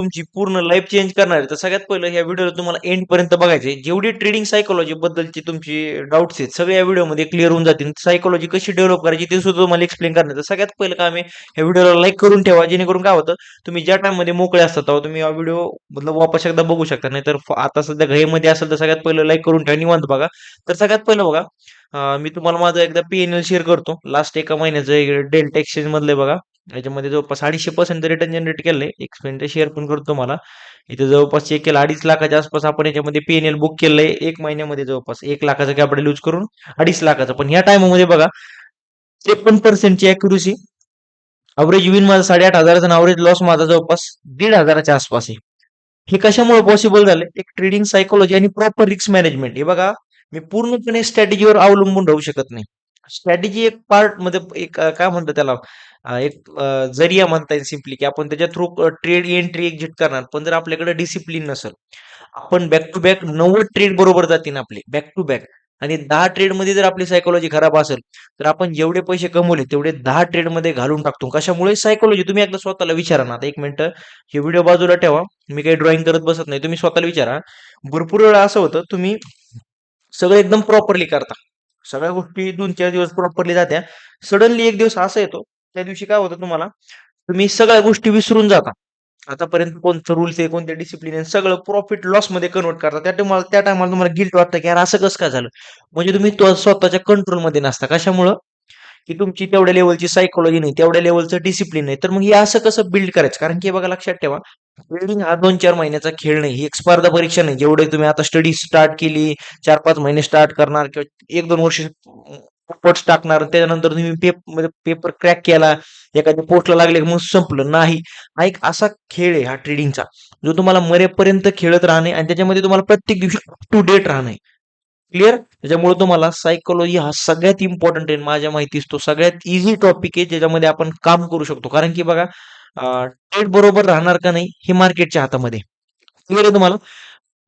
तुमची पूर्ण life change करणार आहे. तर सगळ्यात पहिलं ह्या व्हिडिओला तुम्हाला एंड पर्यंत बघायचे. जेवढी ट्रेडिंग सायकॉलॉजी बद्दलची तुमची डाउट्स आहेत सगळे या व्हिडिओमध्ये क्लिअर होऊन जातील. सायकॉलॉजी कशी डेव्हलप करायची ते सुद्धा तुम्हाला एक्सप्लेन करणार आहे. तर सगळ्यात पहिलं काम आहे ह्या व्हिडिओला लाईक करून ठेवा, जेणेकरून काय होतं तुम्ही ज्या टाइम मध्ये मोकळे असतात तेव्हा तुम्ही हा व्हिडिओ मतलब वापस एकदा बघू शकता. नाहीतर आता सध्या घाईमध्ये असेल तर सगळ्यात पहिलं लाईक करून ठेवा, निवांत बघा. तर सगळ्यात पहिलं बघा, मी तुम्हाला माझं एकदा पी शेअर करतो. लास्ट एका महिन्याचं डेल्टा एक्सचेंज मधले बघा. याच्यामध्ये जवळपास 250% रिटर्न जनरेट केलंय. एक्सपेरिमेंट शेअर पण करतो मला. इथे जवळपास चेक केलं 2.5 लाखाच्या आसपास आपण याच्यामध्ये पीएनएल बुक केलंय एक महिन्यामध्ये. जवळपास 1 लाखाचं कॅपिटल यूज करून 2.5 लाखाचं. पण ह्या टायमामध्ये बघा 53% ची अॅक्युरेसी. अवरेज विन माझा 8,500 आणि अवरेज लॉस माझा जवळपास 1,500च्या आसपास आहे. हे कशामुळे पॉसिबल झालं? एक ट्रेडिंग सायकोलॉजी आणि प्रॉपर रिस्क मॅनेजमेंट. हे बघा, मी पूर्णपणे स्ट्रॅटेजीवर अवलंबून राहू शकत नाही. स्ट्रॅटेजी एक पार्ट मध्ये एक काय म्हणतात त्याला, एक जरिया म्हणता येईल सिम्पली, की आपण त्याच्या थ्रू ट्रेड एंट्री एक्झिट करणार. पण जर आपल्याकडे डिसिप्लिन नसेल, आपण बॅक टू बॅक 90 ट्रेड बरोबर जातील आपले बॅक टू बॅक, आणि 10 ट्रेड मध्ये जर आपली सायकोलॉजी खराब असेल तर आपण जेवढे पैसे कमवले तेवढे 10 ट्रेड मध्ये घालून टाकतो. कशामुळे? सायकोलॉजी. तुम्ही एकदा स्वतःला विचारा ना. आता एक मिनिट हे व्हिडिओ बाजूला ठेवा. मी काही ड्रॉइंग करत बसत नाही. तुम्ही स्वतःला विचारा. भरपूर वेळा असं होतं, तुम्ही सगळं एकदम प्रॉपरली करता, सगळ्या गोष्टी 2-4 दिवस प्रॉपरली जात्या. सडनली एक दिवस असा येतो, त्या दिवशी काय होतं तुम्हाला, तुम्ही सगळ्या गोष्टी विसरून जाता. आतापर्यंत कोणतं रूल्स आहे, कोणते डिसिप्लिन आहे, सगळं प्रॉफिट लॉस मध्ये कन्वर्ट करता. त्या टायमाला तुम्हाला गिल्ट वाटतं की यार असं कसं काय झालं. म्हणजे तुम्ही स्वतःच्या कंट्रोलमध्ये नसता. कशामुळं? की तुमची तेवढ्या लेवलची सायकोलॉजी नाही, तेवढ्या लेवलचं डिसिप्लिन नाही. तर मग हे असं कसं बिल्ड करायचं? कारण की हे बघा, लक्षात ठेवा, ट्रेडिंग हा 2-4 महिन्याचा खेळ नाही. ही एक स्पर्धा परीक्षा नाही. जेवढे तुम्ही आता स्टडी स्टार्ट केली, 4-5 महिने स्टार्ट करणार किंवा 1-2 वर्ष एफर्ट्स टाकणार, त्याच्यानंतर तुम्ही पेपर क्रॅक केला, एखाद्या पोस्टला लागले की मग संपलं नाही. हा एक असा खेळ आहे हा ट्रेडिंगचा, जो तुम्हाला मरेपर्यंत खेळत राहणे आणि त्याच्यामध्ये तुम्हाला प्रत्येक दिवशी अप टू डेट राहणे. क्लिअर? त्याच्यामुळे तुम्हाला सायकोलॉजी हा सगळ्यात इम्पॉर्टंट आहे. माझ्या माहितीस तो सगळ्यात इझी टॉपिक आहे, ज्याच्यामध्ये आपण काम करू शकतो. कारण की बघा, ट्रेड बरोबर राहणार का नाही हे मार्केटच्या हातामध्ये. क्लिअर आहे तुम्हाला?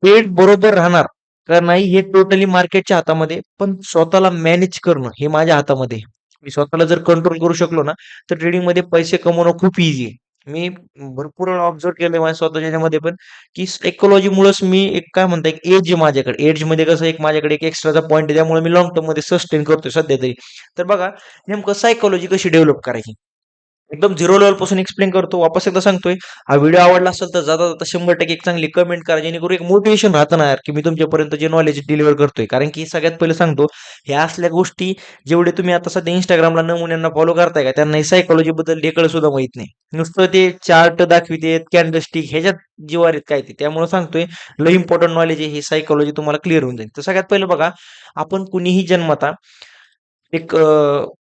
ट्रेड बरोबर राहणार का नाही हे टोटली मार्केटच्या हातामध्ये, पण स्वतःला मॅनेज करणं हे माझ्या हातामध्ये आहे. मी स्वतःला जर कंट्रोल करू शकलो ना, तर ट्रेडिंग मध्ये पैसे कमवणं खूप इझी आहे. मी भरपूर वेळा ऑब्झर्व केलंय माझ्या स्वतःच्या ह्याच्यामध्ये पण, की सायकोलॉजीमुळेच मी एक काय म्हणता, एक एज आहे माझ्याकडे. एज मध्ये कसं, एक माझ्याकडे एक एक्स्ट्राचा पॉईंट आहे, त्यामुळे मी लॉंग टर्म मध्ये सस्टेन करतोय सध्या तरी. तर बघा, नेमकं सायकोलॉजी कशी डेव्हलप करायची एकदम झिरो लेवल पासून एक्सप्लेन करतो. वापस एकदा सांगतोय, हा व्हिडिओ आवडला असेल तर जाता जाता 100% एक चांगली कमेंट करा, जेणेकरून एक मोटिवेशन राहतं ना यार, की मी तुमच्यापर्यंत जे नॉलेज डिलिव्हर करतोय. कारण की सगळ्यात पहिले सांगतो, ह्या असल्या गोष्टी जेवढे तुम्ही आता सध्या इंस्टाग्रामला नमुन्यांना फॉलो करताय का, त्यांना ही सायकोलॉजी बद्दल ढेकळ सुद्धा माहित नाही. नुसतं ते चार्ट दाखवितेत, कॅन्डलस्टिक ह्याच्यात जीवार आहेत काय ते. त्यामुळे सांगतोय, लय इम्पॉर्टंट नॉलेज आहे ही सायकोलॉजी, तुम्हाला क्लिअर होऊन जाईल. तर सगळ्यात पहिलं बघा, आपण कुणीही जन्मता एक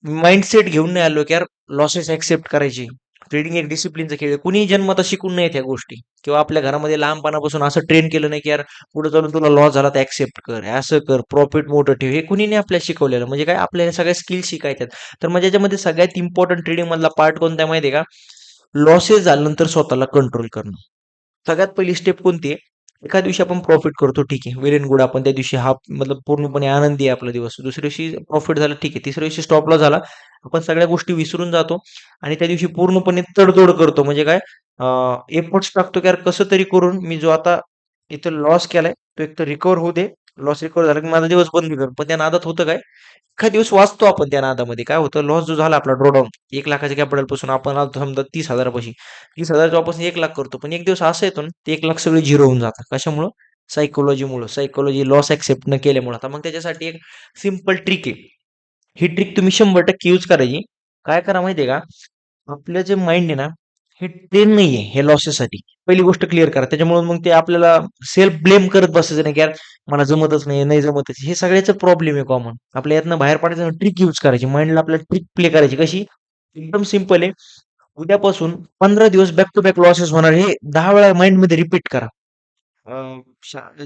माइंडसेट घेऊन नाही आलो की यार लॉसेस ऍक्सेप्ट करायची. ट्रेडिंग एक डिसिप्लिनचा खेळ आहे. कुणीही जन्मता शिकून नाही ह्या गोष्टी, किंवा आपल्या घरामध्ये लहानपणापासून असं ट्रेन केलं नाही की यार पुढे चालून तुला लॉस झाला तर ऍक्सेप्ट कर, असं कर, प्रॉफिट मोठं ठेव. हे कुणी नाही आपल्याला शिकवलेलं. म्हणजे काय, आपल्याला सगळ्या स्किल शिकायच्यात. तर म्हणजे याच्यामध्ये सगळ्यात इम्पॉर्टंट ट्रेडिंग मधला पार्ट कोणता आहे माहिती आहे का? लॉसेस झाल्यानंतर स्वतःला कंट्रोल करणं. सगळ्यात पहिली स्टेप कोणती आहे? एका दिवशी आपण प्रॉफिट करतो, ठीक आहे, वेल एंड गुड. आपण त्या दिवशी हा मतलब पूर्णपणे आनंदी आहे आपला दिवस. दुसऱ्या दिवशी प्रॉफिट झालं, ठीक आहे. तिसऱ्या दिवशी स्टॉप लॉस झाला, आपण सगळ्या गोष्टी विसरून जातो आणि त्या दिवशी पूर्णपणे तडजोड करतो. म्हणजे काय, एफर्ट्स टाकतो की यार कसं तरी करून मी जो आता इथं लॉस केलाय तो एक तर रिकवर होऊ दे. लॉस रिकवर झाला की माझा दिवस बंद कर. पण त्या नादात होतं काय, एखाद दिवस वाचतो आपण त्या नादामध्ये. काय होतं, लॉस जो झाला आपला ड्रॉडाऊन 1 लाखाच्या कॅपिटल पासून आपण आलो समजा 30,000 पाशी, 30,000 वापस 1 लाख करतो. पण एक दिवस असं येतो ना, ते 1 लाख सगळे झिरो होऊन जातात. कशामुळं? सायकोलॉजीमुळं. सायकोलॉजी लॉस ऍक्सेप्ट न केल्यामुळं. आता मग त्याच्यासाठी एक सिंपल ट्रिक आहे. ही ट्रिक तुम्ही 100% यूज करायची. काय करा माहितीये का, आपलं जे माइंड आहे ना, हे ट्रेन नाहीये हे लॉसेससाठी. पहिली गोष्ट क्लिअर करा. त्याच्यामुळे मग ते आपल्याला सेल्फ ब्लेम करत बसायचं नाही की यार मला जमतच नाही, नाही जमतच. हे सगळ्याच प्रॉब्लेम आहे कॉमन. आपल्या यातनं बाहेर पडायचं, ट्रिक यूज करायची. माइंडला आपल्याला ट्रिक प्ले करायची. कशी? एकदम सिंपल आहे. उद्यापासून 15 दिवस बॅक टू बॅक लॉसेस होणार हे 10 वेळा माइंडमध्ये रिपीट करा.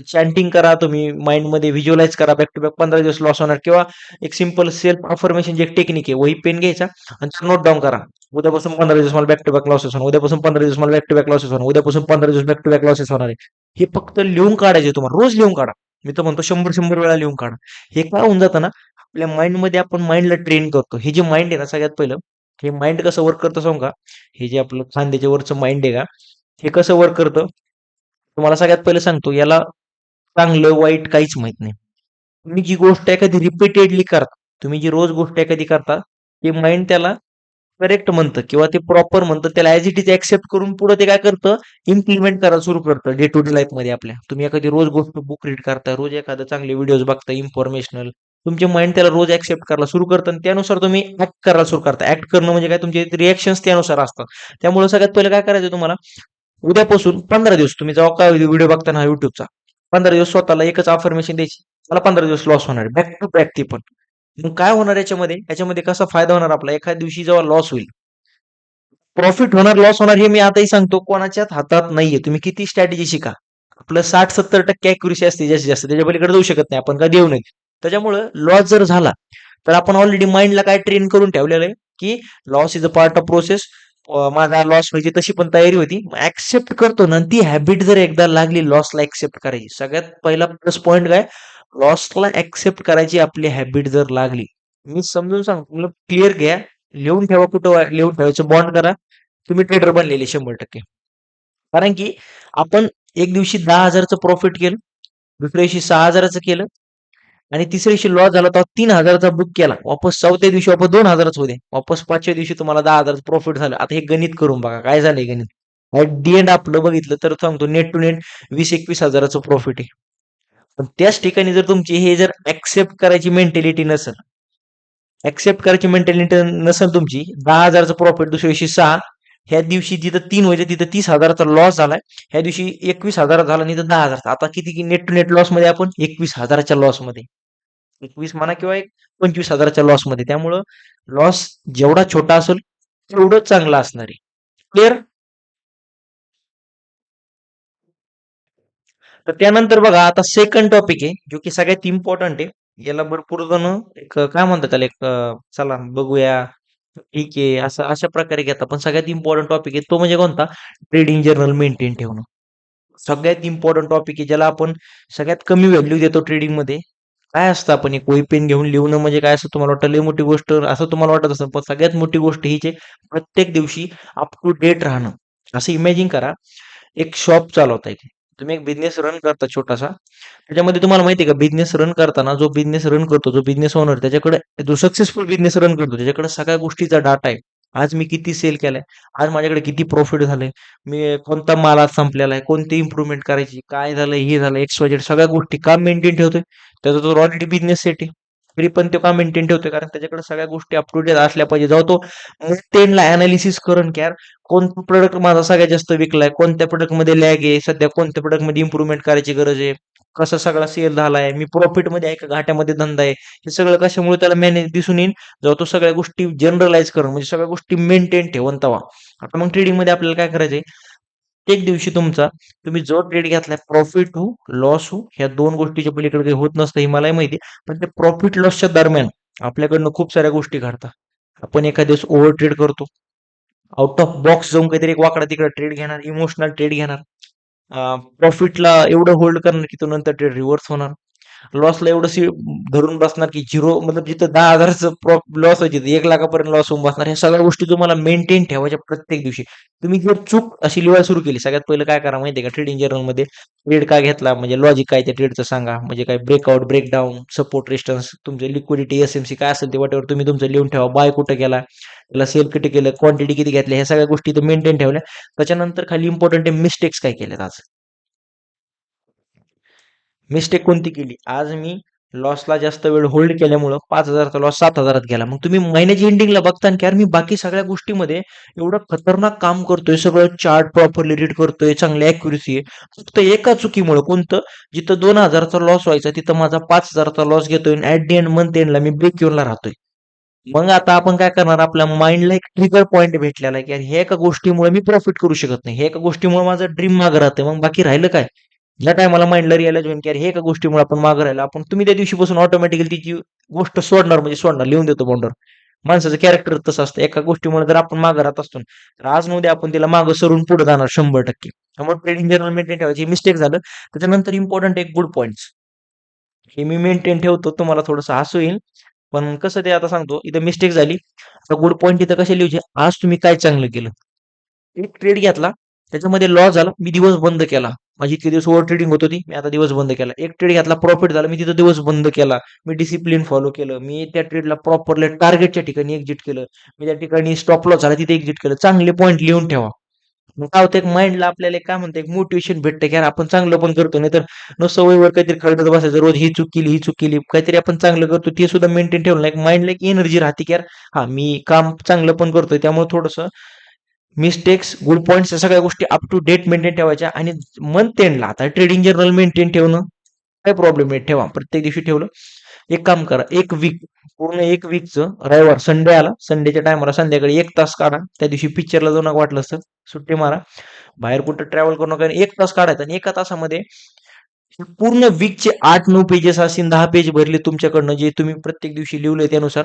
चॅन्टिंग करा तुम्ही, माइंडमध्ये व्हिज्युअलाइज करा, बॅक टू बॅक 15 दिवस लॉस होणार. किंवा एक सिंपल सेल्फ अफर्मेशन एक टेक्निक आहे, वही पेन घ्यायचा आणि नोट डाऊन करा. उद्यापासून 15 दिवस मला बॅक टू बॅक लॉसेस होणार, उद्यापासून 15 दिवस मला बॅक टू बॅक लॉसेस होणार, उद्यापासून 15 दिवस बॅक टू बॅक लॉसेस होणार आहे. हे फक्त लिहून काढायचे तुम्हाला, रोज लिहून काढा. मी तर म्हणतो 100-100 वेळा लिहून काढा. हे काय होऊन जातं ना, आपल्या माइंडमध्ये आपण माइंडला ट्रेन करतो. हे जे माइंड आहे ना, सगळ्यात पहिलं हे माइंड कसं वर्क करतं सांगू का? हे जे आपलं खांद्याच्या वरचं माइंड आहे का, हे कसं वर्क करतं तुम्हाला सगळ्यात पहिले सांगतो. याला चांगलं वाईट काहीच माहित नाही. तुम्ही जी गोष्ट एखादी रिपीटेडली करता, तुम्ही जी रोज गोष्ट एखादी करता, ते माइंड त्याला करेक्ट म्हणतं किंवा ते प्रॉपर म्हणतं. त्याला ॲज इट इज ॲक्सेप्ट करून पुढे ते काय करतं, इम्प्लिमेंट करायला सुरू करतं डे टू डे लाईफमध्ये आपल्या. तुम्ही एखादी रोज गोष्ट बुक रीड करता, रोज एखादं चांगले व्हिडिओज बघता इन्फॉर्मेशनल. तुमचे माइंड त्याला रोज ॲक्सेप्ट करायला सुरू करतं आणि त्यानुसार तुम्ही ॲक्ट करायला सुरू करता. ॲक्ट करणं म्हणजे काय, तुमचे रिएक्शन्स त्यानुसार असतात. त्यामुळे सगळ्यात पहिलं काय करायचं तुम्हाला, उद्यापासून 15 दिवस तुम्ही जेव्हा काय व्हिडिओ बघता ना YouTubeचा, 15 दिवस स्वतःला एकच अफर्मेशन द्यायची. मला 15 दिवस लॉस होणार बॅक टू बॅक ती पण. मग काय होणार याच्यामध्ये कसा फायदा होणार आपला, एखाद्या दिवशी जेव्हा लॉस होईल, प्रॉफिट होणार, लॉस होणार हे मी आताही सांगतो, कोणाच्याच हातात नाहीये. तुम्ही किती स्ट्रॅटेजी शिका. आपलं 60-70% अॅक्युरेसी असते जास्तीत जास्त. त्याच्या पलीकडे जाऊ शकत नाही आपण, का देऊ नये. त्याच्यामुळं लॉस जर झाला, तर आपण ऑलरेडी माइंडला काय ट्रेन करून ठेवलेलं आहे, की loss is a part of process. माझा लॉस व्हायची तशी पण तयारी होती. ऍक्सेप्ट करतो ना, ती हॅबिट जर एकदा लागली लॉसला ऍक्सेप्ट करायची, सगळ्यात पहिला प्लस पॉईंट काय, लॉसला ऍक्सेप्ट करायची आपली हॅबिट जर लागली, मी समजून सांगतो तुला, क्लिअर घ्या, लिहून ठेवा, कुठं लिहून ठेवायचं, बॉन्ड करा. तुम्ही ट्रेडर बनलेले 100%. कारण की आपण एक दिवशी 10,000चं प्रॉफिट केलं, दुसऱ्या दिवशी 6,000चं केलं आणि तिसऱ्या दिवशी लॉस झाला तेव्हा 3,000चा बुक केला. वापस चौथ्या दिवशी वापस 2,000च होते. वापस पाचव्या दिवशी तुम्हाला 10,000चं प्रॉफिट झालं. आता हे गणित करून बघा काय झालंय गणित. ऍट दी एंड आपलं बघितलं तर सांगतो, नेट टू नेट 20-21 हजाराचं प्रॉफिट आहे. पण त्याच ठिकाणी जर तुमची हे जर ऍक्सेप्ट करायची मेंटॅलिटी नसेल, ऍक्सेप्ट करायची मेंटॅलिटी नसेल तुमची, 10,000चं प्रॉफिट दुसऱ्या दिवशी 6, ह्या दिवशी जिथं 3 व्हायचे तिथं 30,000चा लॉस झालाय, ह्या दिवशी 21,000 झाला नाही तर 10,000. आता किती नेट टू नेट लॉस मध्ये आपण, 21,000च्या लॉस मध्ये. 21 म्हणा किंवा एक 25,000च्या लॉस मध्ये. त्यामुळं लॉस जेवढा छोटा असेल तेवढं चांगलं असणार आहे. क्लिअर? तर त्यानंतर बघा, आता सेकंड टॉपिक आहे जो की सगळ्यात इम्पॉर्टंट आहे. याला भरपूर जण एक काय म्हणतात त्याला, एक चला बघूया, ठीक आहे, असं अशा प्रकारे घेतात. पण सगळ्यात इम्पॉर्टंट टॉपिक आहे तो म्हणजे कोणता, ट्रेडिंग जर्नल मेंटेन ठेवणं. सगळ्यात इम्पॉर्टंट टॉपिक आहे, ज्याला आपण सगळ्यात कमी व्हॅल्यू देतो ट्रेडिंग मध्ये. काय असतं, आपण एक वही पेन घेऊन लिहणं म्हणजे काय असं तुम्हाला वाटतं लई मोठी गोष्ट, असं तुम्हाला वाटत असेल, पण सगळ्यात मोठी गोष्ट हीच आहे, प्रत्येक दिवशी अप टू डेट राहणं. असं इमॅजिन करा, एक शॉप चालवताय, तुम्ही एक बिझनेस रन करता छोटासा. त्याच्यामध्ये तुम्हाला माहिती आहे का, बिझनेस रन करताना जो बिझनेस रन करतो, जो बिझनेस ओनर, त्याच्याकडे, जो सक्सेसफुल बिझनेस रन करतो त्याच्याकडे सगळ्या गोष्टीचा डाटा आहे. आज मी किती सेल केलाय, आज माझ्याकडे किती प्रॉफिट झालंय, मी कोणता माल आज संपलेला आहे, कोणती इम्प्रुव्हमेंट करायची, काय झालं, हे झालं, XYZ सगळ्या गोष्टी का मेंटेन ठेवतोय, त्याचा तो ऑलरेडी बिझनेस सेट आहे. तरी पण तो का मेंटेन ठेवतोय, कारण त्याच्याकडे सगळ्या गोष्टी अप टू डेट असल्या पाहिजे. जेव्हा तो ला अनालिसिस करून की यार, कोणता प्रोडक्ट माझा सगळ्यात जास्त विकलाय, कोणत्या प्रोडक्ट मध्ये लॅग आहे, सध्या कोणत्या प्रोडक्ट मध्ये इम्प्रुव्हमेंट करायची गरज आहे, कसा सगळा सेल झालाय, मी प्रॉफिट मध्ये आहे का घाट्यामध्ये धंदा आहे, हे सगळं कशामुळे त्याला मॅनेज दिसून येईल, जेव्हा तो सगळ्या गोष्टी जनरलाइज करून, म्हणजे सगळ्या गोष्टी मेंटेन ठेवून तवा. आता मग ट्रेडिंग मध्ये आपल्याला काय करायचंय, एक दिवशी तुमचा, तुम्ही जो ट्रेड घेतलाय, प्रॉफिट हो लॉस हो, ह्या दोन गोष्टीच्या पलीकडे काही होत नसतं हे मलाही माहिती, पण ते प्रॉफिट लॉसच्या दरम्यान आपल्याकडनं खूप साऱ्या गोष्टी घडतात. आपण एखाद्या दिवस ओव्हर ट्रेड करतो, आउट ऑफ बॉक्स जाऊन काहीतरी एक वाकडा तिकडे ट्रेड घेणार, इमोशनल ट्रेड घेणार, प्रॉफिटला एवढं होल्ड करणार की तो नंतर ट्रेड रिव्हर्स होणार, लॉसला एवढं धरून बसणार की झिरो, मतलब जिथं 10,000चं लॉस व्हायची 1 लाखापर्यंत लॉस होऊन बसणार. ह्या सगळ्या गोष्टी तुम्हाला मेंटेन ठेवायच्या प्रत्येक दिवशी. तुम्ही जर चूक अशी लिहायला सुरू केली, सगळ्यात पहिलं काय करा माहितीये का, ट्रेडिंग जर्नल मध्ये ट्रेड का घेतला, म्हणजे लॉजिक काय त्या ट्रेडचं सांगा, म्हणजे काय ब्रेकआउट, ब्रेकडाऊन, सपोर्ट, रेजिस्टन्स, तुमचे लिक्विडिटी, SMC काय असेल ते वाटेवर तुम्ही तुमचं लिहून ठेवा. बाय कुठं केला, त्याला सेल किती केलं, क्वांटिटी किती घेतल्या, ह्या सगळ्या गोष्टी तर मेंटेन ठेवल्या. त्याच्यानंतर खाली इम्पॉर्टंट आहे, मिस्टेक्स काय केल्यात आज. मिस्टेक कोणती केली आज, मी लॉसला जास्त वेळ होल्ड केल्यामुळं 5,000चा लॉस 7,000त गेला. मग तुम्ही महिन्याच्या एंडिंगला बघता की यार, मी बाकी सगळ्या गोष्टीमध्ये एवढं खतरनाक काम करतोय, सगळं चार्ट प्रॉपरली रीड करतोय, चांगली अॅक्युरेसी आहे, फक्त एका चुकीमुळे, कोणतं, जिथं 2,000चा लॉस व्हायचा तिथं माझा 5,000चा लॉस घेतोय, ऍट दी एंड मंथ एंडला मी ब्रेक इव्हनला राहतोय. मग आता आपण काय करणार, आपल्या माइंडला एक ट्रिगर पॉईंट भेटलेला आहे की यार, हे एका गोष्टीमुळे मी प्रॉफिट करू शकत नाही, हे एका गोष्टीमुळे माझं ड्रीम मागं राहतंय, मग बाकी राहिलं काय. ज्या टायमाला माइंडला रिअलाइज होईल की यार, हे एका गोष्टीमुळे आपण मागं राहिलो, आपण, तुम्ही त्या दिवशीपासून ऑटोमॅटिकली तिची गोष्ट सोडणार, म्हणजे सोडणार, लिहून देतो बॉन्डवर. माणसाचं कॅरेक्टर तसं असतं, एका गोष्टीमुळे जर आपण मागं राहत असतो ना, तर आज न उद्या आपण तिला मागं सरून पुढे जाणार 100%. त्यामुळे ट्रेडिंग जर्नल मेंटेन ठेवायची. मिस्टेक झालं त्याच्यानंतर इम्पॉर्टंट एक गुड पॉईंट्स, हे मी मेंटेन ठेवतो. तुम्हाला थोडंसं हसू येईल, पण कसं ते आता सांगतो, इथं मिस्टेक झाली, आता गुड पॉईंट इथं कसे लिहायचे, आज तुम्ही काय चांगलं केलं. एक ट्रेड घेतला, त्याच्यामध्ये लॉस झाला, मी दिवस बंद केला. माझी इतके दिवस ओव्हर ट्रेडिंग होत होती, मी आता दिवस बंद केला. एक ट्रेड घेतला, प्रॉफिट झाला, मी तिथं दिवस बंद केला. मी डिसिप्लिन फॉलो केलं. मी त्या ट्रेडला प्रॉपरली टार्गेटच्या ठिकाणी एक्झिट केलं. मी त्या ठिकाणी स्टॉप लॉस झाला तिथे एक्झिट केलं. चांगले पॉईंट लिहून ठेवा. मग काय होतं, एक माइंडला आपल्याला काय म्हणतं, एक मोटिवेशन भेटतं की यार आपण चांगलं पण करतो. नाही तर नुसतं वयवर काहीतरी खरडत बसायचं, रोज ही चूक केली, ही चूक केली. काहीतरी आपण चांगलं करतो ते सुद्धा मेंटेन ठेवलं ना, एक माइंडला एक एनर्जी राहते की यार हा मी काम चांगलं पण करतोय. त्यामुळे थोडंसं मिस्टेक्स, गुड पॉईंट्स या सगळ्या गोष्टी अप टू डेट मेंटेन ठेवायच्या. आणि मंथ एंडला आता ट्रेडिंग जर्नल मेंटेन ठेवणं काय प्रॉब्लेम नाही, ठेवा. प्रत्येक दिवशी ठेवलं. एक काम करा, एक वीक, पूर्ण एक वीकचं रविवार संडे आला, संडेच्या टायमाला संध्याकाळी 1 तास काढा. त्या दिवशी पिक्चरला जाऊ नका, वाटलं असतं सुट्टी मारा, बाहेर कुठं ट्रॅव्हल करू नका. 1 तास काढायचा आणि एका तासामध्ये पूर्ण वीकचे 8-9 पेजेस असतील, 10 पेज भरले तुमच्याकडनं, जे तुम्ही प्रत्येक दिवशी लिहिलंय त्यानुसार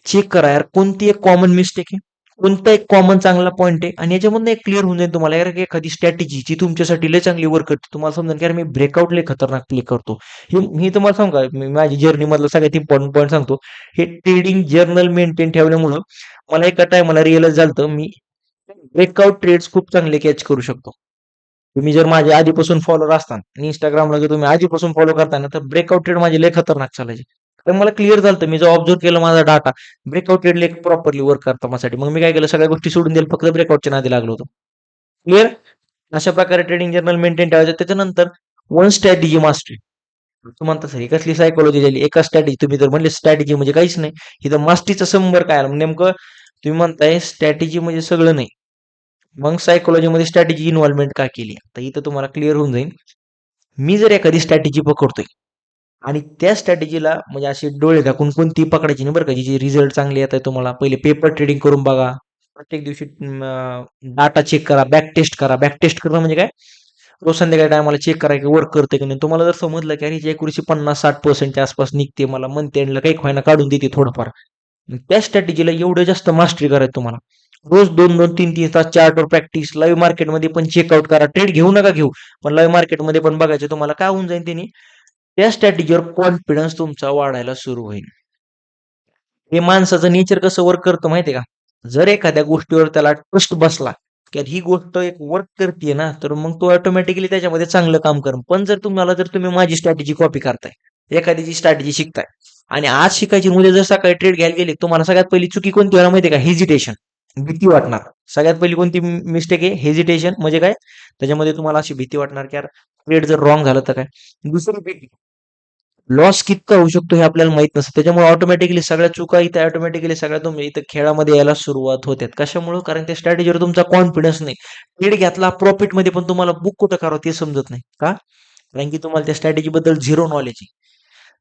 चेक करा यार कोणती एक कॉमन मिस्टेक आहे, कोणता एक कॉमन चांगला पॉईंट आहे. आणि याच्यामधनं एक क्लिअर होऊन जाईल तुम्हाला यार की एखादी स्ट्रॅटेजी जी तुमच्यासाठी लय चांगली वर्क करते. तुम्हाला समजा की यार मी ब्रेकआउट लय खतरनाक प्ले करतो. हे मी तुम्हाला सांगू का, मी माझी जर्नी मधला सगळ्यात इम्पॉर्टंट पॉईंट सांगतो. हे ट्रेडिंग जर्नल मेंटेन ठेवल्यामुळं मला एका टायमाला रिअलाइज झालं, मी ब्रेकआउट ट्रेड्स खूप चांगले कॅच करू शकतो. तुम्ही जर माझे आधीपासून फॉलोअर असता आणि इंस्टाग्रामला जर तुम्ही आधीपासून फॉलो करता ना, तर ब्रेकआउट ट्रेड माझे लय खतरनाक चालायचे. तर मला क्लिअर झालं, मी जो ऑब्झर्व केलं माझा data, breakout trade properly work करता माझ्यासाठी. मग मी काय केलं, सगळ्या गोष्टी सोडून दिल्या, फक्त ब्रेकआउटच्या नादी लागलो होतो. क्लिअर. अशा प्रकारे ट्रेडिंग जर्नल मेंटेन ठेवायचं. त्याच्यानंतर वन स्ट्रॅटेजी मास्टरी. तू म्हणता सर ही कसली सायकोलॉजी झाली, एका स्ट्रॅटेजी, तुम्ही जर म्हणले स्ट्रॅटेजी म्हणजे काहीच नाही, इथं मास्टरीचा संबर काय आला नेमकं. तुम्ही म्हणताय स्ट्रॅटेजी म्हणजे सगळं नाही, मग सायकोलॉजीमध्ये स्ट्रॅटेजी इन्व्हॉल्वमेंट का केली, तर इथं तुम्हाला क्लिअर होऊन जाईल. मी जर एखादी स्ट्रॅटेजी पकडतोय आणि त्या स्ट्रॅटेजीला म्हणजे असे डोळे झाकून कोणती पकडायची नाही बरं का, जिचे रिझल्ट चांगले येत आहे तुम्हाला. पहिले पेपर ट्रेडिंग करून बघा, प्रत्येक दिवशी डाटा चेक करा, बॅक टेस्ट करा. बॅक टेस्ट करणं म्हणजे काय, रोज संध्याकाळी टायमाला चेक करा की वर्क करते की नाही. तुम्हाला जर समजलं की अरे हिची accuracy 50-60% आसपास निघते, मला मंथ एंडला काही व्हायना काढून देते थोडंफार, त्या स्ट्रॅटेजीला एवढं जास्त मास्टरी करायचं तुम्हाला. रोज 2-2, 3-3 तास चार्टवर प्रॅक्टिस, लाईव्ह मार्केटमध्ये पण चेकआउट करा. ट्रेड घेऊ नका घेऊ, पण लाईव्ह मार्केटमध्ये पण बघायचे तुम्हाला. काय होऊन जाईल त्यांनी, त्या स्ट्रॅटेजीवर कॉन्फिडन्स तुमचा वाढायला सुरू होईल. हे माणसाचं नेचर कसं वर्क करतं माहितीये का, जर एखाद्या गोष्टीवर त्याला ट्रस्ट बसला की ही गोष्ट एक वर्क करते ना, तर मग तो ऑटोमॅटिकली त्याच्यामध्ये चांगलं काम करेल. पण जर तुम्ही माझी स्ट्रॅटेजी कॉपी करताय, एखाद्याची स्ट्रॅटेजी शिकताय आणि आज शिकायची उद्या जर सकाळी ट्रेड घ्यायला गेले, तुम्हाला सगळ्यात पहिली चुकी कोणती होणार माहितीये का, हेजिटेशन, भीती वाटणार. सगळ्यात पहिली कोणती मिस्टेक आहे, हेजिटेशन. म्हणजे काय, त्याच्यामध्ये तुम्हाला अशी भीती वाटणार की यार ट्रेड जर रॉंग झालं तर काय. दुसरी भीती, लॉस कितका होऊ शकतो हे आपल्याला माहित नसतं. त्याच्यामुळे ऑटोमॅटिकली सगळ्या चुका इथं ऑटोमॅटिकली सगळ्या तुम्ही इथं खेळामध्ये यायला सुरुवात होते. कशामुळे, कारण त्या स्ट्रॅटेजीवर तुमचा कॉन्फिडन्स नाही. ट्रेड घेतला प्रॉफिट मध्ये, पण तुम्हाला बुक कुठं करावं ते समजत नाही का, कारण की तुम्हाला त्या स्ट्रॅटेजी बद्दल झिरो नॉलेज आहे.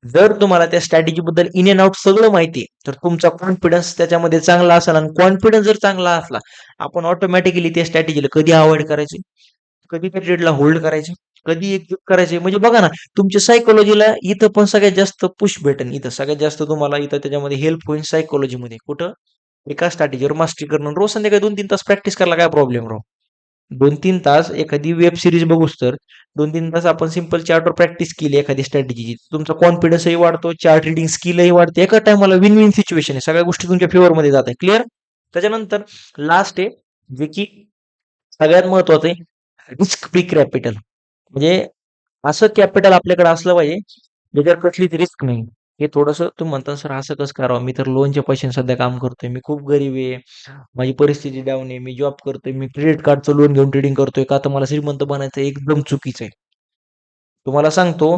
जर तुम्हाला त्या स्ट्रॅटेजी बद्दल इन अँड आउट सगळं माहिती आहे, तर तुमचा कॉन्फिडन्स त्याच्यामध्ये चांगला असेल. आणि कॉन्फिडन्स जर चांगला असला, आपण ऑटोमॅटिकली त्या स्ट्रॅटेजीला कधी अवॉइड करायची, कधी त्या ट्रेडला होल्ड करायचे, कधी एक्झिट करायचे. म्हणजे बघा ना, तुमच्या सायकोलॉजीला इथं पण सगळ्यात जास्त पुश भेटेल. इथं सगळ्यात जास्त तुम्हाला इथं त्याच्यामध्ये हेल्प होईल सायकोलॉजीमध्ये. कुठं, एका स्ट्रॅटेजीवर मास्टरी करणं. रोज संध्याकाळी 2-3 तास प्रॅक्टिस करायला काय प्रॉब्लेम राव. 2-3 तास एखादी वेब सिरीज बघूच तर 2-3 तास आपण सिंपल चार्टवर प्रॅक्टिस केली एखादी स्ट्रॅटेजीची, तुमचा कॉन्फिडन्सही वाढतो, चार्ट रिडिंग स्किलही वाढते. एका टायमाला विन विन सिच्युएशन आहे, सगळ्या गोष्टी तुमच्या फेवरमध्ये जात आहे. क्लिअर. त्याच्यानंतर लास्ट आहे, जे की सगळ्यात महत्वाचं आहे, रिस्क फ्री कॅपिटल. म्हणजे असं कॅपिटल आपल्याकडे असलं पाहिजे ज्याच्यावर कसलीच रिस्क नाही. हे थोडंसं तुम्ही म्हणता सर असं कसं करावं, मी तर लोनच्या पैशाने सध्या काम करतोय, मी खूप गरीब आहे, माझी परिस्थिती डाऊन आहे, मी जॉब करतोय, मी क्रेडिट कार्डचं लोन घेऊन ट्रेडिंग करतोय, का तर मला श्रीमंत बनायचं. एकदम चुकीचं आहे. तुम्हाला सांगतो,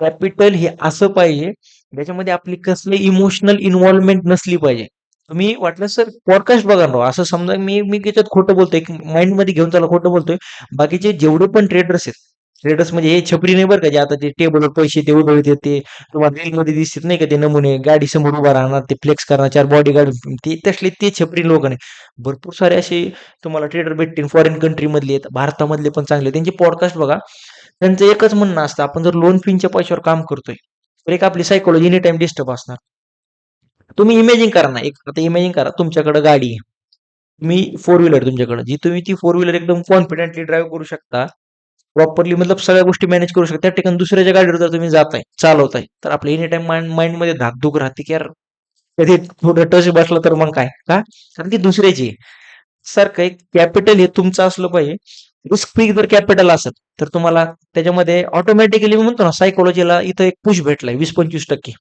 कॅपिटल हे असं पाहिजे ज्याच्यामध्ये आपली कसली इमोशनल इन्व्हॉल्वमेंट नसली पाहिजे. तुम्ही वाटलं सर पॉडकास्ट बघा ना राव, असं समजा मी मी त्याच्यात खोटं बोलतोय, माइंड मध्ये घेऊन त्याला खोटं बोलतोय. बाकीचे जेवढे पण ट्रेडर्स आहेत, ट्रेडर्स म्हणजे हे छपरी नाही बरं का, जे आता ते टेबलवर पैसे ते उधळत ते तुम्हाला रील मध्ये दिसत नाही का, ते नमुने गाडी समोर उभा राहणार, ते फ्लेक्स करणार, 4 बॉडीगार्ड, ते तसले ते छपरी लोक नाही. भरपूर सारे असे तुम्हाला ट्रेडर भेटतील, फॉरेन कंट्री मधले आहेत, भारतामधले पण चांगले, त्यांचे पॉडकास्ट बघा. त्यांचं एकच म्हणणं असतं, आपण जर लोन पिनच्या पैशावर काम करतोय, तर एक आपली सायकोलॉजी एनी टाइम डिस्टर्ब असणार. तुम्ही इमेजिन करा ना, एक आता इमेजिन करा तुमच्याकडे गाडी आहे, तुम्ही फोर व्हीलर तुमच्याकडे, जी तुम्ही ती फोर व्हीलर एकदम कॉन्फिडेंटली ड्राईव्ह करू शकता, प्रॉपरली मतलब सगळ्या गोष्टी मॅनेज करू शकता. त्या ठिकाणी दुसऱ्याच्या गाडीवर जर तुम्ही जाताय, चालवताय, तर आपल्या एनी टाइम माइंड मध्ये धाकधूक राहते की यार कधी थोडं टच बसलं तर मग काय, का, कारण ती दुसऱ्याची आहे. सारखं एक कॅपिटल हे तुमचं असलं पाहिजे. रिस्क फ्री जर कॅपिटल असेल तर तुम्हाला त्याच्यामध्ये ऑटोमॅटिकली मी म्हणतो ना, सायकोलॉजीला इथं एक पुश भेटलाय 20-25%.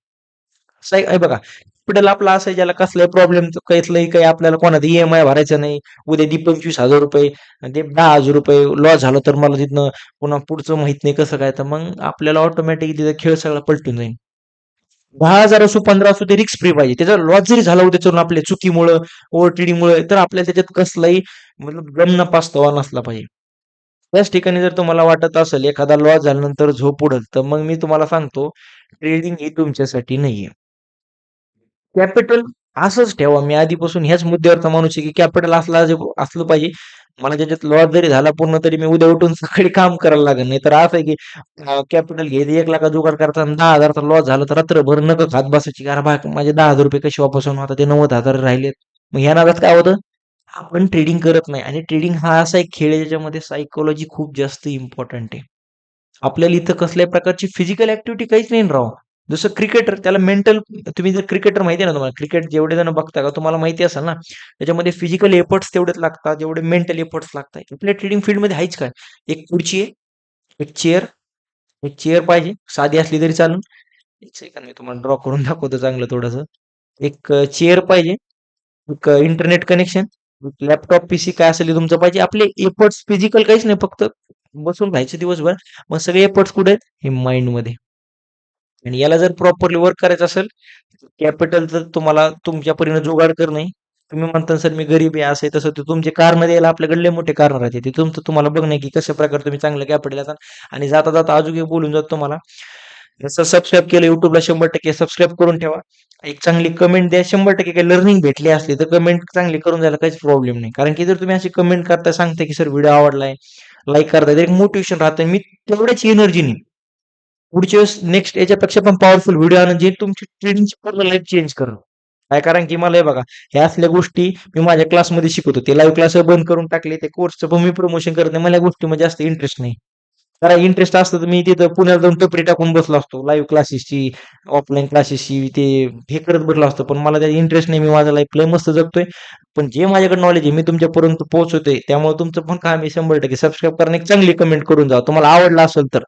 हे बघा, कॅपिटल आपला असं आहे ज्याला कसलाही प्रॉब्लेम, कसलंही काही आपल्याला कोणाचा ईएमआय भरायचा नाही. उद्या दी ₹25,000 आणि ते ₹10,000 लॉस झालं तर मला तिथनं पुन्हा पुढचं माहित नाही कसं काय, तर मग आपल्याला ऑटोमॅटिकली तिचा खेळ सगळा पलटून जाईल. 10,000 असो 15 असो ते रिस्क फ्री पाहिजे. त्याचा लॉस जरी झाला उद्या चलून आपल्या चुकीमुळं, ओव्हरट्रेडिंगमुळे, तर आपल्याला त्याच्यात कसलाही मतलब गम न पास्तवा नसला पाहिजे. त्याच ठिकाणी जर तुम्हाला वाटत असेल एखादा लॉस झाल्यानंतर झोप उडेल, तर मग मी तुम्हाला सांगतो ट्रेडिंग ही तुमच्यासाठी नाहीये. कॅपिटल असंच ठेवा. मी आधीपासून ह्याच मुद्द्यावरचा माणूस आहे, की कॅपिटल असलं पाहिजे. मला त्याच्यात लॉस जरी झाला पूर्ण, तरी मी उद्या उठून सकाळी काम करायला लागेल. नाहीतर असं आहे, की कॅपिटल घ्यायचं 1,00,000 जुगाड करताना 10,000चा लॉस झाला, तर रात्रभर नकं खात बसायची. "अरे बा माझे ₹10,000 कसे वापस होणार? आता ते 90,000 राहिलेत." मग ह्या नादात काय होतं? आपण ट्रेडिंग करत नाही आणि ट्रेडिंग हा असा एक खेळ आहे, ज्याच्यामध्ये सायकॉलॉजी खूप जास्त इम्पॉर्टंट आहे. आपल्याला इथं कसल्याही प्रकारची फिजिकल ॲक्टिव्हिटी काहीच नाही ना राव. जसं क्रिकेटर त्याला मेंटल, तुम्ही जर क्रिकेटर माहिती आहे ना तुम्हाला, क्रिकेट जेवढे जण बघता का तुम्हाला माहिती असेल ना, त्याच्यामध्ये फिजिकल एफर्ट्स तेवढेच लागतात, जेवढे मेंटल एफर्ट्स लागतात. आपल्या ट्रेडिंग फील्डमध्ये आहेच काय? एक खुर्ची आहे, एक चेअर, एक चेअर पाहिजे, साधी असली तरी चालेल. एक सेकंद मी तुम्हाला ड्रॉ करून दाखवतो चांगलं थोडंसं. एक चेअर पाहिजे, एक इंटरनेट कनेक्शन, लॅपटॉप, पीसी काय असेल ते तुमचं पाहिजे. आपले एफर्ट्स फिजिकल काहीच नाही, फक्त बसून राहायचं दिवसभर. मग सगळे एफर्ट्स कुठे आहेत? हे माइंडमध्ये. आणि याला जर प्रॉपरली वर्क करायचं असेल, कॅपिटल तर तुम्हाला तुमच्या परीने जुगाड करणे. तुम्ही म्हणता सर मी गरीब आहे, असं आहे तसं, ते तुमचे कारणं द्यायला आपल्याकडे लय मोठे कारणं राहते. ते तुमचं तुम्हाला बघणं आहे, की कशा प्रकारे तुम्ही चांगलं कॅपिटल येतात. आणि जाता जाता अजून एक बोलून जातो तुम्हाला, जसं सबस्क्राईब केलं YouTubeला 100% सबस्क्राईब करून ठेवा. एक चांगली कमेंट द्या. 100% काही लर्निंग भेटली असली तर कमेंट चांगली करून द्यायला काहीच प्रॉब्लेम नाही. कारण की जर तुम्ही अशी कमेंट करता, सांगता की सर व्हिडिओ आवडलाय, लाईक करताय, तर एक मोटिव्हेशन राहतं. मी तेवढ्याच एनर्जीनी पुढच्या वेळेस नेक्स्ट याच्यापेक्षा पण पॉवरफुल व्हिडिओ आणून जे तुमची ट्रेनिंगची पूर्ण लाईफ चेंज करेल. काय, कारण की मला हे बघा, ह्या असल्या गोष्टी मी माझ्या क्लासमध्ये शिकवतो. ते लाईव्ह क्लास बंद करून टाकले. ते कोर्सचं पण मी प्रमोशन करत नाही. मला या गोष्टीमध्ये जास्त इंटरेस्ट नाही. जरा इंटरेस्ट असतं तर मी तिथं पुण्याला जाऊन टपरी टाकून बसलो असतो. लाईव्ह क्लासेसची, ऑफलाईन क्लासेसची ते हे करत बसलो असतो. पण मला त्यात इंटरेस्ट नाही. मी माझं लाईफ लय मस्त जगतोय. पण जे माझ्याकडे नॉलेज आहे मी तुमच्यापर्यंत पोहोचवतोय. त्यामुळे तुमचं पण काम आहे 100% सबस्क्राईब करा आणि एक चांगली कमेंट करून जा. तुम्हाला आवडलं असेल तर.